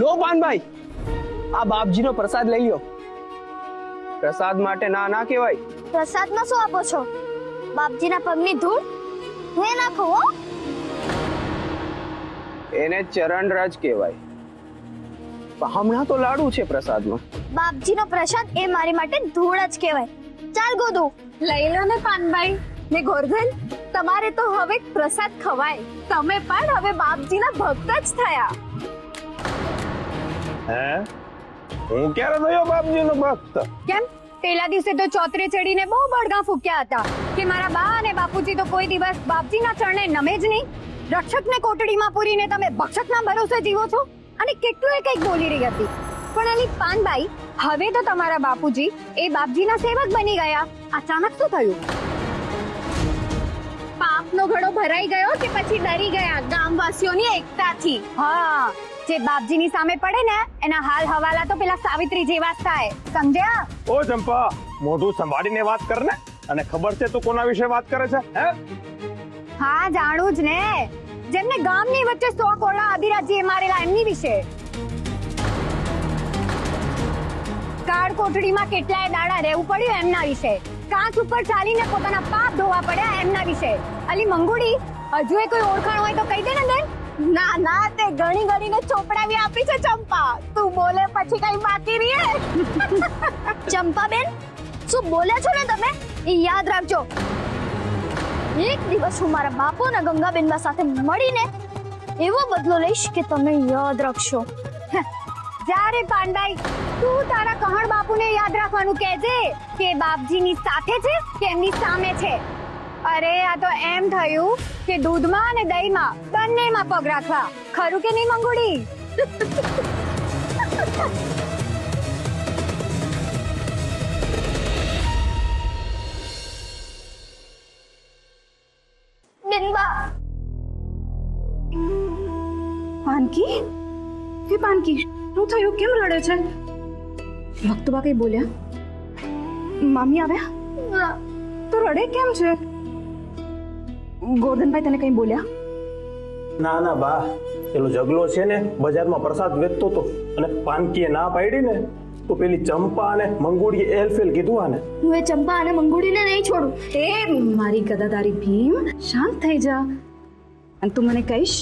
લો પાનભાઈ, આ બાપજીનો પ્રસાદ લઈ લો. પ્રસાદ માટે ના ના કહેવાય. પ્રસાદમાં શું આપો છો? બાપજીના પગની ધૂળ હું નાખો. એને ચરણ રજ કહેવાય. હમણાં તો લાડુ છે પ્રસાદમાં. બાપજીનો પ્રસાદ એ મારી માટે ધૂળ જ કહેવાય. ચાલ ગોદુ લઈ લો ને પાનભાઈ ને ગોરધન, તમારે તો હવે પ્રસાદ ખવાય. તમે પણ હવે બાપજીના ભક્ત જ થયા. હે, હું ક્યારે થયો બાપજીનો ભક્ત? કેમ? પેલા દિવસે તો ચોતરે ચડીને બહુ બળગા ફૂક્યા હતા કે મારા બા અને બાપુજી તો કોઈ દિવસ બાપજીના ચરણે નમે જ નહીં. રક્ષકને કોટડીમાં પૂરીને તમે ભક્ષકના ભરોસે જીવો છો. અને કેટલું એ કંઈક બોલી રહી હતી. પણ અલી પાનભાઈ, હવે તો તમારા બાપુજી એ બાપજીના સેવક બની ગયા. અચાનક શું થયું? પાપનો ઘડો ભરાઈ ગયો કે પછી ડરી ગયા ગામવાસીઓની એકતાથી? હા, જે બાપજીની સામે પડે ને એના હાલ હવાલા તો પેલા સાવિત્રી જેવા જ થાય. સમજ્યા? ઓ ચંપા, મોઢું સંભાળીને વાત કર ને. અને ખબર છે તું કોના વિશે વાત કરે છે? હે? હા, જાણું જ ને. જેમને ગામની વચ્ચે 100 કોળા આદિરાજીએ મારેલા એમની વિશે. કાળ કોટડીમાં કેટલાય દાડા રહેવું પડ્યું એમના વિશે. કાચ ઉપર ચાલીને પોતાના પાપ ધોવા પડ્યા એમના વિશે. અલી મંગુડી, હજુ એ કોઈ ઓળખાણ હોય તો કહી દે ને બેન. ના ના, તે ઘણી ઘણીને ચોપડાવી આપી છે ચંપા. તું બોલે પછી કઈ બાકી રહે? ચંપા બેન, શું બોલ્યા છો ને તમે એ યાદ રાખજો. એક દિવસ હું મારા બાપુ અને ગંગાબેનબા સાથે મળીને એવો બદલો લઈશ કે તમે યાદ રાખશો. જ્યારે પાનભાઈ, તું તારા કહણ બાપુને યાદ રાખવાનું કહેજે કે બાપજીની સાથે છે કે એમની સામે છે. અરે આ તો એમ થયું કે દૂધમાં અને દહીંમાં બંનેમાં પગ રાખવા. ખરું કે નહીં મંગુડી? બેનબા. પાનકી, હે પાનકી, શું થયું? કેમ રડે છે? ભક્તબા કઈ બોલ્યા? મામી આવ્યા તો રડે કેમ છે? ગોરધનભાઈ તને કઈ બોલ્યા? ના ના બા, પેલો જગલો છે ને બજારમાં પ્રસાદ વેચતો હતો અને પાનકીએ ના પાડી ને તો પેલી ચંપા અને મંગુડીએ એલફેલ કીધું આને. હું એ ચંપા અને મંગુડીને નહીં છોડું. એ મારી ગદાદારી ભીમ, શાંત થઈ જા. અને તું મને કહીશ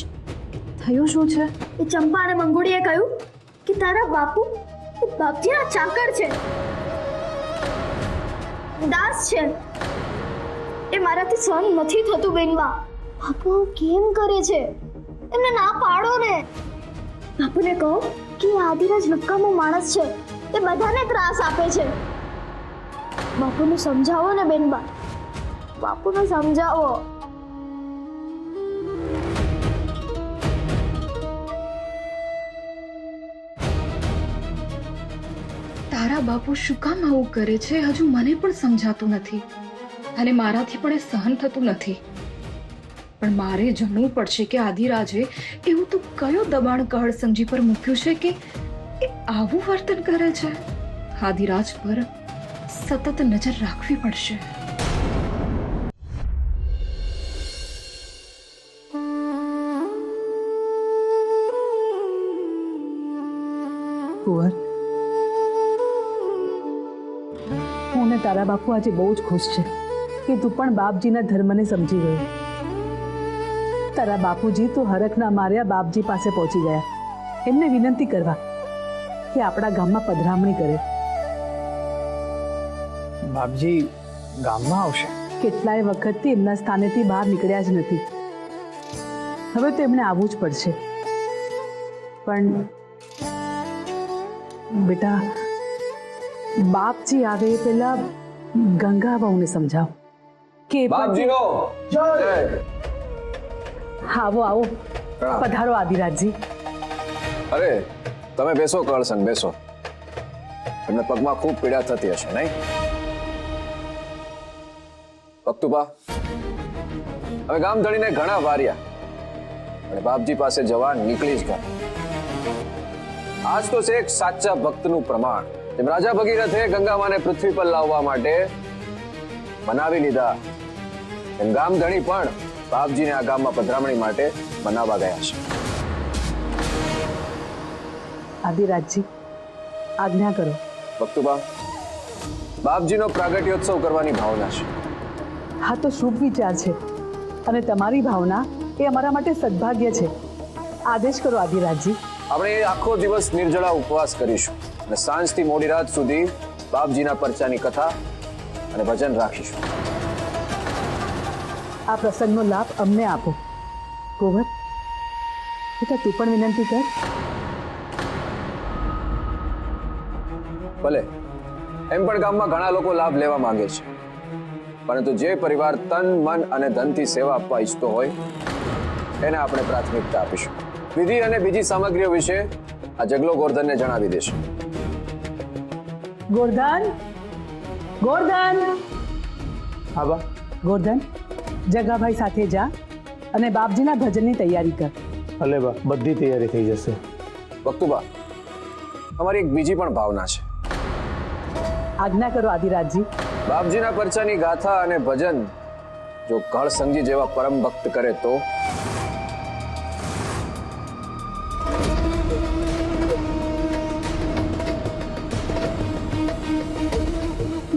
થયું શું છે? એ ચંપા અને મંગુડીએ કહ્યું કે તારા બાપુ બાપજીના ચાકર છે, દાસ છે. એ મારાથી સહન નથી થતું બેનબા. બાપુ કેમ કરે છે? એમને ના પાડો ને. બાપુને કહો કે આદિરાજ નકામો માણસ છે, એ બધાને ત્રાસ આપે છે. બાપુને સમજાવો ને બેનબા, બાપુને સમજાવો. તારા બાપુ શું કામ આવું કરે છે હજુ મને પણ સમજાતું નથી. અને મારાથી પણ એ સહન થતું નથી. પણ મારે જાણવું પડશે કે આદિરાજે એવું તો કયો દબાણ કહળ સમજી પર મૂક્યું છે કે એ આવું વર્તન કરે છે. આદિરાજ પર સતત નજર રાખવી પડશે. કુંવર, હું ને તારા બાપુ આજે બહુ જ ખુશ છે કે તું પણ બાપજીના ધર્મને સમજી ગયો. તારા બાપુજી તો હરખના માર્યા બાપજી પાસે પહોંચી ગયા એમને વિનંતી કરવા કે આપણા ગામમાં પધરામણી કરે. બાપજી ગામમાં આવશે? કેટલાય વખતથી એમના સ્થાનેથી બહાર નીકળ્યા જ નથી. હવે તો એમને આવવું જ પડશે. પણ બેટા, બાપજી આવે પેલા ગંગા બહુને સમજાવ કે બાપજીનો જય. આવો આવો, પધારો આદિરાજજી. અરે તમે બેસો કરસન, બેસો. તમને પગમાં ખૂબ પીડા થતી હશે નહીં? ભક્તુબા, હવે ગામ ધણીને ઘણા વાર્યા અને બાપજી પાસે જવા નીકળી જ ગયા. આજ તો છે એક સાચા ભક્તનું પ્રમાણ. જેમ રાજા ભગીરથે ગંગામાને પૃથ્વી પર લાવવા માટે બનાવી લીધા, એમ ગામધણી પણ બાપજીને આ ગામમાં પધરામણી માટે બનાવવા ગયા છે. આદિરાજજી, આજ્ઞા કરો. ભક્તુબા, બાપજીનો પ્રાગટ્યોત્સવ કરવાની ભાવના છે. હા તો શુભ વિચાર છે, અને તમારી ભાવના એ અમારા માટે સદભાગ્ય છે. આદેશ કરો આદિરાજજી. આપણે આખો દિવસ નિર્જળા ઉપવાસ કરીશું અને સાંજથી મોડી રાત સુધી બાપજીના પરચાની કથા અને ભજન રાખીશું. આ પ્રસંગનો લાભ અમને આપો. ગોવર, બેટા તું પણ વિનંતી કર. ભલે, એમ પણ ગામમાં ઘણા લોકો લાભ લેવા માંગે છે, પરંતુ જે પરિવાર તન મન અને ધનથી સેવા આપવા ઈચ્છતો હોય એને આપણે પ્રાથમિકતા આપીશું. વિધિ અને બીજી સામગ્રીઓ વિશે આ જગલો ગોરધનને જણાવી દેશે. ગોરધન, ગોરધન, હા બા. ગોરધન, જગાભાઈ સાથે જા અને બાપજીના ભજનની તૈયારી કર. ભલે બા, બધી તૈયારી થઈ જશે. ભક્તુબા, અમારી એક બીજી પણ ભાવના છે. આજ્ઞા કરો આદિરાજજી. બાપજીના પરચાની ગાથા અને ભજન જો કળ સંગી જેવા પરમ ભક્ત કરે તો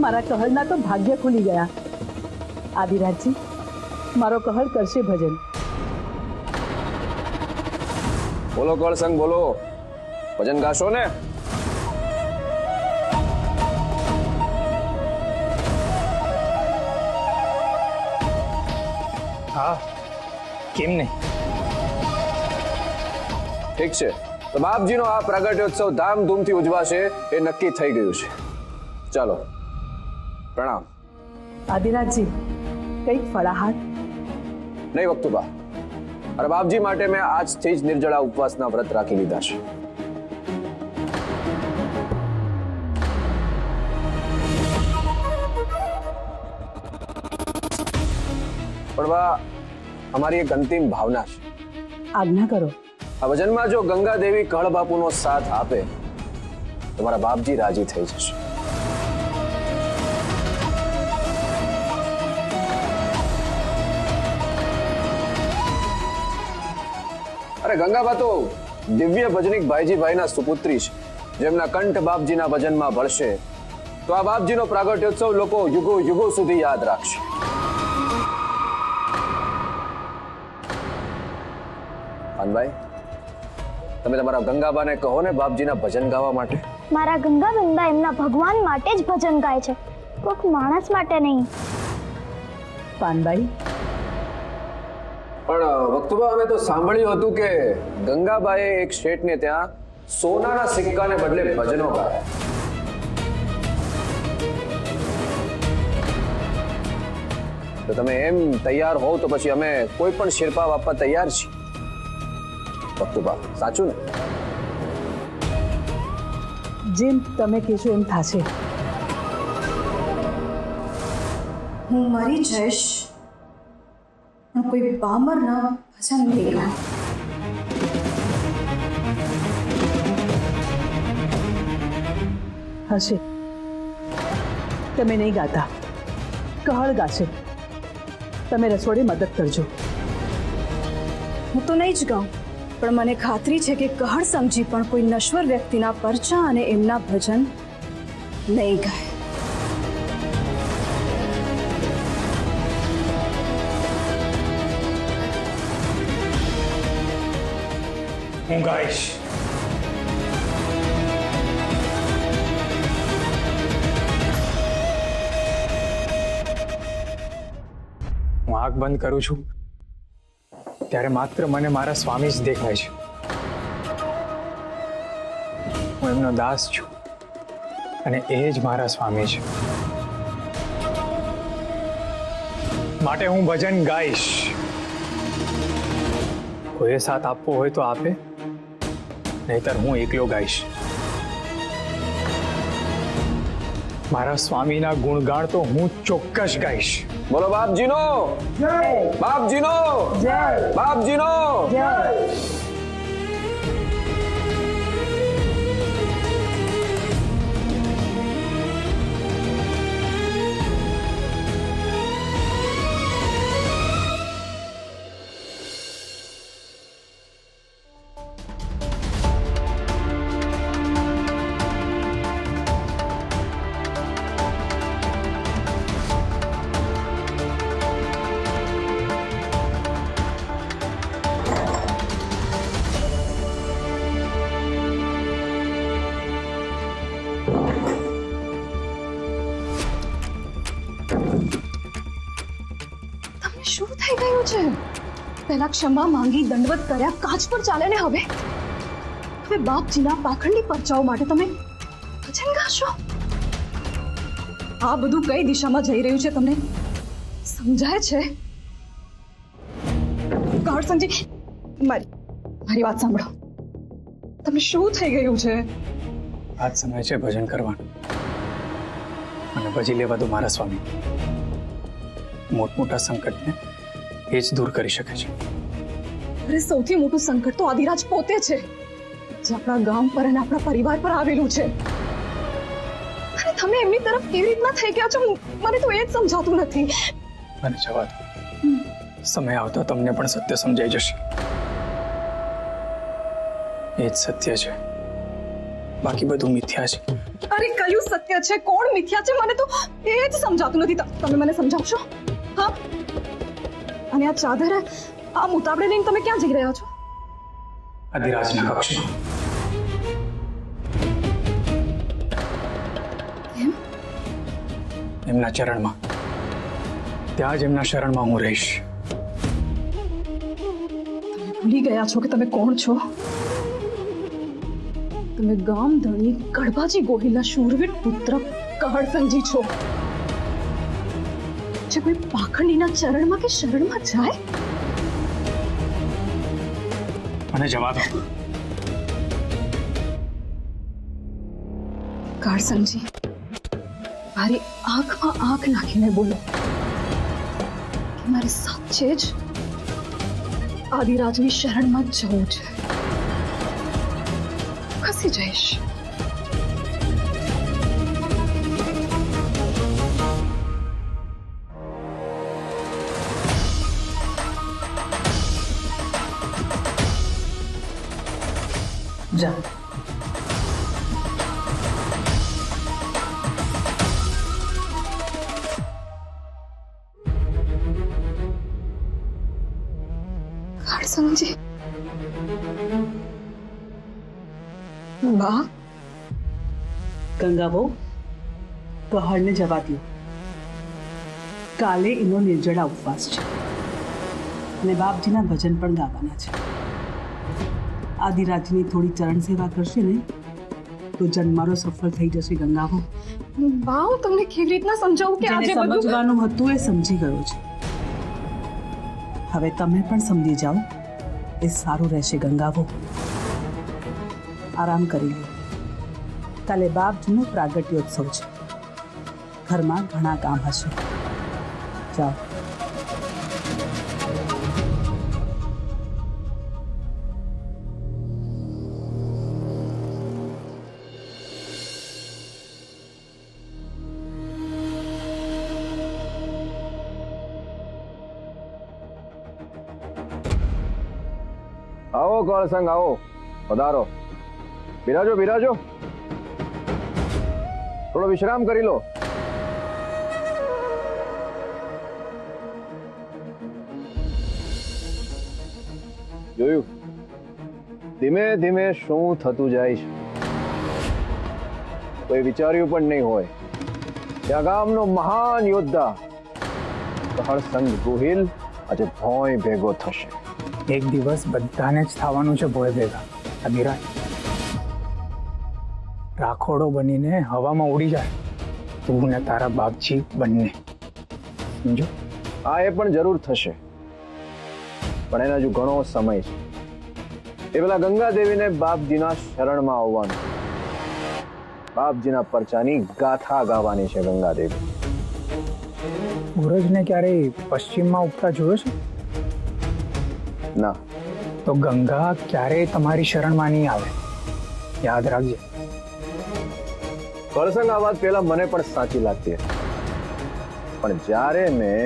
મારા કહળના તો ભાગ્ય ખુલી ગયા. આદિરાજજી, મારો કહળ કરશે ભજન. બોલો કળ સંગ, બોલો. ભજન ગાશો ને? હા, કેમ નહીં? ઠીક છે, તો બાપજીનો આ પ્રાગટ્યોત્સવ ધામધૂમથી ઉજવાશે એ નક્કી થઈ ગયું છે. ચાલો, પ્રણામ. આદિરાજજી, કંઈક ફળાહાર? નહીં ભક્તુબા, અરે બાપજી માટે મેં આજથી જ નિર્જળા ઉપવાસના વ્રત રાખી લીધા છે. પણ બા, અમારી એક અંતિમ ભાવના છે. આજ્ઞા કરો. આ ભજનમાં જો ગંગા દેવી કળ બાપુનો સાથ આપે તો મારા બાપજી રાજી થઈ જશે. અરે ગંગાબા તો દિવ્ય ભજનિક ભાઈજીભાઈના સુપુત્રી છે, જેમના કંઠ બાપજીના ભજનમાં ભળશે તો આ બાપજીનો પ્રાગટ્યોત્સવ લોકો યુગો યુગો સુધી યાદ રાખશે. ભાઈ, તમે તમારા ગંગાબાને કહો ને બાપજીના ભજન ગાવા માટે. મારા ગંગાબેનબા એમના ભગવાન માટે જ ભજન ગાય છે, કોઈક માણસ માટે નહીં. પાનબાઈ, પણ વક્તુબા, અમે તો સાંભળ્યું હતું કે ગંગાબાએ એક શેઠને ત્યાં સોનાના સિક્કાને બદલે ભજનો ગાયા. તો તમે એમ તૈયાર હોવ તો પછી અમે કોઈ પણ શિરપાવ આપવા તૈયાર છીએ. ભક્તુબા, સાચું ને? જેમ તમે કહેશો એમ થશે. હું મરી જઈશ પણ કોઈ બામરના ભજન નહીં ગાય. હશે, તમે નહીં ગાતા, કહળ ગાશે. તમે રસોડે મદદ કરજો. હું તો નહીં જ ગાઉં, પણ મને ખાતરી છે કે કહળ સમજી પણ કોઈ નશ્વર વ્યક્તિના પરચા અને એમના ભજન નહીં ગાય. હું ગાઈશ. હું આંખ બંધ કરું છું ત્યારે માત્ર મને મારા સ્વામી જ દેખાય છે. હું એમનો દાસ છું અને એ જ મારા સ્વામી છે. માટે હું ભજન ગાઈશ. કોઈએ સાથ આપવો હોય તો આપે, નહીતર હું એકલો ગાઈશ. મારા સ્વામીના ગુણગાન તો હું ચોક્કસ ગાઈશ. બોલો બાપજીનો જય! બાપજીનો જય! બાપજીનો જય! પહેલા ક્ષમા માંગી દંડવત કર્યા કાચ પર ચાલે ને હવે બાપજીના પાખંડી પરચાઓ માટે તમે ભજન ગાશો? આ બધું કઈ દિશામાં જઈ રહ્યું છે તમને સમજાય છે? ગાડસનજી, મારી વાત સાંભળો. તમે શું થઈ ગયું છે? આજ સમય છે ભજન કરવાનો અને ભજી લેવા દો મારા સ્વામી. મોટા સંકટને એ જ દૂર કરી શકે છે. અરે સૌથી મોટું સંકટ તો આદિરાજ પોતે છે, જે આપણા ગામ પર અને આપણા પરિવાર પર આવેલું છે. અને તમે એમની તરફ કેવી રીતના થઈ ગયા છો મને તો એ જ સમજાતું નથી. મને જવા દો. સમય આવતો તમને પણ સત્ય સમજાઈ જશે. એ જ સત્ય છે, બાકી બધું મિથ્યા છે. અરે કયું સત્ય છે, કોણ મિથ્યા છે, મને તો એ જ સમજાતું નથી. તમે મને સમજાવશો? હા. અને આ ચાદર, આ મુતાબડે લઈને તમે ક્યાં જઈ રહ્યા છો? આદિરાજના કક્ષમાં. એમના ચરણમાં. ત્યાં જ એમના શરણમાં હું રહીશ. તમે ભૂલી ગયા છો કે તમે કોણ છો? તમે ગામ ધણી ગઢબાજી ગોહિલના શૂરવીર પુત્ર કહળસંજી છો, જે કોઈ પાખંડીના ચરણમાં કે શરણમાં જાય? મને જવા દો. કહળસંજી, મારી આંખમાં આંખ નાખીને બોલો કે મારે સાચે જ આદિરાજની શરણમાં જવું છે. ખસી જઈશ. જા. કહળસંજી, બા, ગંગા બહુ કહળને જવા દો. કાલે એનો નિર્જળા ઉપવાસ છે અને બાપજીના ભજન પણ ગાવાના છે. આદિરાજની થોડી ચરણ સેવા કરશે ને તો જન્મારો સફળ થઈ જશે. ગંગા બહુ, બા, હું તમને કેવી રીતના સમજાવું કે આજે બધું સમજવાનું હતું એ સમજી ગયો છે. હવે તમે પણ સમજી જાઓ એ સારું રહેશે. ગંગા બહુ, આરામ કરી લો. કાલે બાપજીનો પ્રાગટ્યોત્સવ છે. ઘરમાં ઘણા કામ હશે. જાઓ. આવો કળસંગ, આવો, પધારો. બિરાજો બિરાજો, થોડો વિશ્રામ કરી લો. જોયું ધીમે ધીમે શું થતું જાય છે. કોઈ વિચાર્યું પણ નહીં હોય કે આ ગામનો મહાન યોદ્ધા કહળસંગ ગોહિલ આજે ભોંય ભેગો થશે. એક દિવસ બધાને જ થવાનું છે ભોય ભેગા. આદિરાજ રાખોડો બનીને હવામાં ઉડી જાય, તું ને તારા બાપજી બંને. સમજો? હા, એ પણ જરૂર થશે, પણ એના હજુ ઘણો સમય છે. એ પેલા ગંગાદેવીને બાપજીના શરણમાં આવવાનું, બાપજીના પરચાની ગાથા ગાવાની છે. ગંગાદેવી સૂરજને ક્યારેય પશ્ચિમમાં ઉગતા જોયો છે? ના. તો ગંગા ક્યારેય તમારી શરણમાં નહીં આવે, યાદ રાખજે. કળસંગ, આ વાત પહેલા મને પણ સાચી લાગતી હતી, પણ જ્યારે મેં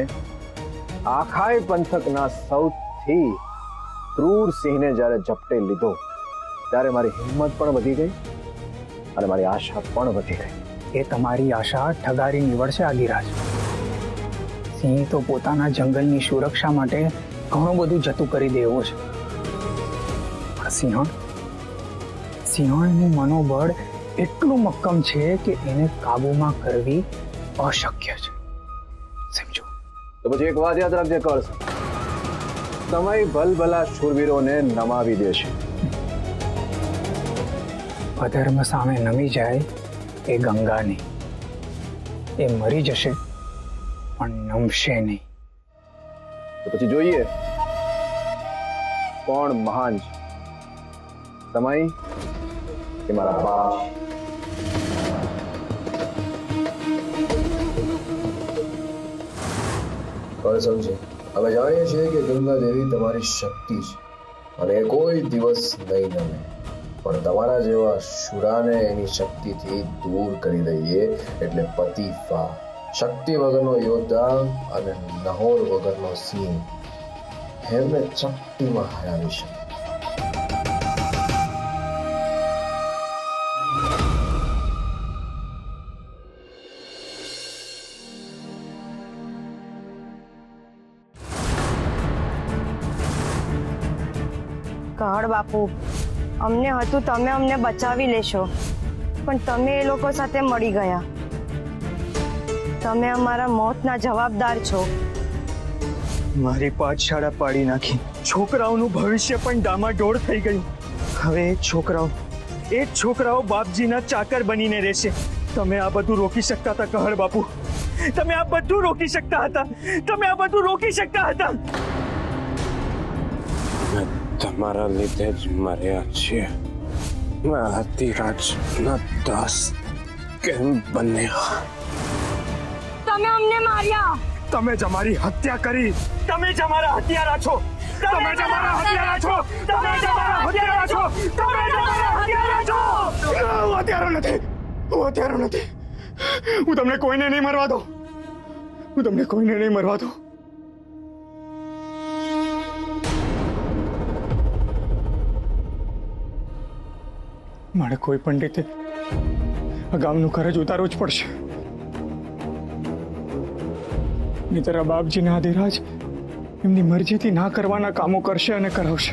આખાય પંથકના સૌથી ક્રૂર સિંહને જ્યારે ઝપટે લીધો ત્યારે મારી હિંમત પણ વધી ગઈ અને મારી આશા પણ વધી ગઈ. એ તમારી આશા ઠગારી નીવડશે આદિરાજ. સિંહ તો પોતાના જંગલની સુરક્ષા માટે ઘણું બધું જતું કરી દેવો છે. સિંહણનું મનોબળ એટલું મક્કમ છે કે એને કાબુમાં કરવી અશક્ય છે. સમજો? તો પછી એક વાત યાદ રાખજે કળસંગ, સમય ભલભલા શૂરવીરોને નમાવી દેશે. અધર્મ સામે નમી જાય એ ગંગાની, એ મરી જશે પણ નમશે નહીં. તો પછી જોઈએ કોણ મહાન છે, સમય કે મારા બાપ? સમજે હવે જાણીએ છીએ કે ગંગા દેવી તમારી શક્તિ છે અને એ કોઈ દિવસ નહીં નમે, પણ તમારા જેવા શુરાને એની શક્તિથી દૂર કરી દઈએ એટલે પતિફા. શક્તિ વગરનો યોદ્ધા અને નહોર વગરનો સિંહ એમને ચપટીમાં હરાવી શકે. કહડ બાપુ, અમને હતું તમે અમને બચાવી લેશો, પણ તમે એ લોકો સાથે મળી ગયા. તમે અમારા મોતના જવાબદાર છો. મારી પાઠશાળા પાડી નાખી, છોકરાઓનું ભવિષ્ય પણ ડામાડોળ થઈ ગયું. હવે એ જ છોકરાઓ બાપજીના ચાકર બનીને રહેશે. તમે આ બધું રોકી શકતા હતા કહડ બાપુ, તમે આ બધું રોકી શકતા હતા, તમે આ બધું રોકી શકતા હતા. તમારા લીધે જ મર્યા છીએ. હાથીરાજના દાસ કેમ બન્યા? તમે અમને માર્યા. તમે જ અમારી હત્યા કરી. તમે જ અમારા હત્યારા છો. તમે જ અમારા હત્યારા છો. તમે જ અમારા હત્યારા છો. તમે જ અમારા હત્યારા છો. હું હત્યારો નથી. હું હત્યારો નથી. હું તમને કોઈને નહીં મરવા દઉં. હું તમને કોઈને નહીં મરવા દઉં. મારે કોઈ પણ રીતે આ ગામનું કરજ ઉતારવું જ પડશે. નહીંતર આ બાપજીના આદિરાજ એમની મરજીથી ના કરવાના કામો કરશે અને કરાવશે.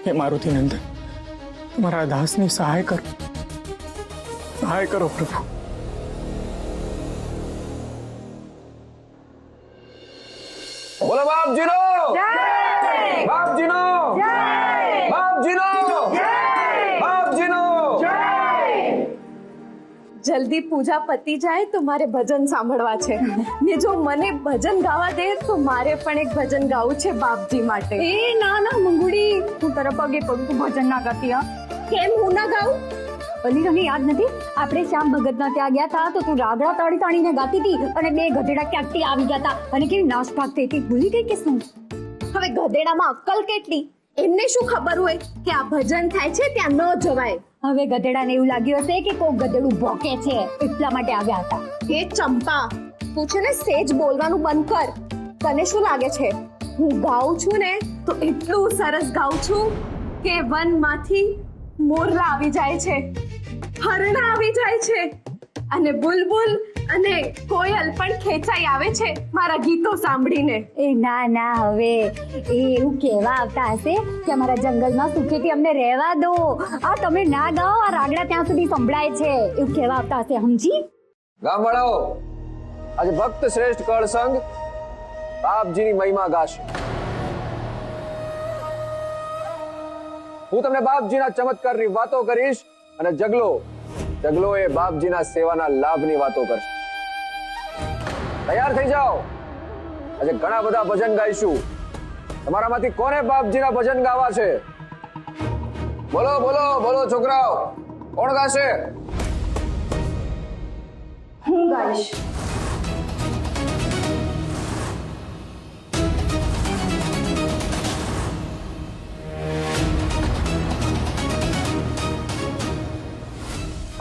હે મારુતિ નંદન, તમારા દાસની સહાય કરો, સહાય કરો પ્રભુ. બોલો બાપજીનો જય! બાપજીનો જય! બાપજીનો જય! બાપજીનો જય! જલ્દી પૂજા પતી જાય તો મારે ભજન સાંભળવા છે ને જો મને ભજન ગાવા દે તો મારે પણ એક ભજન ગાવું છે બાપજી માટે. એ ના ના મંગુડી, તું તારા પગે પગ તું ભજન ના ગાતી. હા, કેમ હું ના ગાઉં? ભલી તને યાદ નથી આપણે શ્યામ ભગત ના ત્યાં ગયા હતા તો તું રાગડા તાળી તાળીને ગાતી હતી અને બે ગધેડા ક્યાંકથી આવી ગયા હતા અને કેવી નાશ ભાગતી હતી. ભૂલી ગઈ કે શું? હવે ગધેડામાં અક્કલ કેટલી, એમને શું ખબર હોય કે આ ભજન થાય છે ત્યાં ન જવાય. હવે ગધેડાને એવું લાગ્યું હશે કે કોઈ ગધેડું ભોકે છે એટલા માટે આવ્યા હતા. હે ચંપા, તું છે ને સેજ બોલવાનું બંધ કર. તને શું લાગે છે હું ગાઉં છું ને તો એટલું સરસ ગાઉં છું કે વનમાંથી મોરલા આવી જાય છે, હરણા આવી જાય છે અને બુલબુલ અને કોયલ પણ ખેંચાઈ આવે છે મારા ગીતો સાંભળીને. એ ના ના, હવે એ એવું કહેવા આવતા હશે કે અમારા જંગલમાં સુખેથી અમને રહેવા દો, આ તમે ના ગાઓ, આ રાગડા ત્યાં સુધી સંભળાય છે, એવું કહેવા આવતા હશે. સમજી? ગામવાળાઓ, આજે ભક્ત શ્રેષ્ઠ કળ સંઘ બાપજીની મહિમા ગાશે. હું તમને બાપજીના ચમત્કારની વાતો કરીશ અને જગલો એ બાપજીના સેવાના લાભની વાતો કરશે. તૈયાર થઈ જાઓ, આજે ઘણા બધા ભજન ગાઈશું. તમારામાંથી કોને બાપજીના ભજન ગાવા છે? બોલો બોલો બોલો છોકરાઓ, કોણ ગાશે? હું ગાઈશ.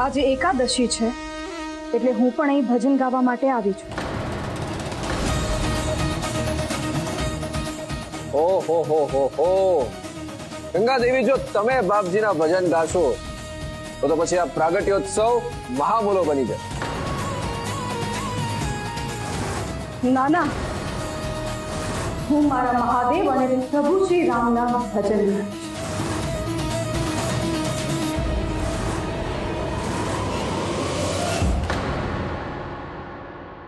આજે એકાદશી છે એટલે હું પણ અહીં ભજન ગાવા માટે આવી છું. ઓહો હો હો હો, ગંગા દેવી, જો તમે બાપજીના ભજન ગાશો તો પછી આ પ્રાગટ્યોત્સવ મહામૂલો બની જાય. ના ના, હું મારા મહાદેવ અને પ્રભુ શ્રી રામના ભજન ગાઈશ.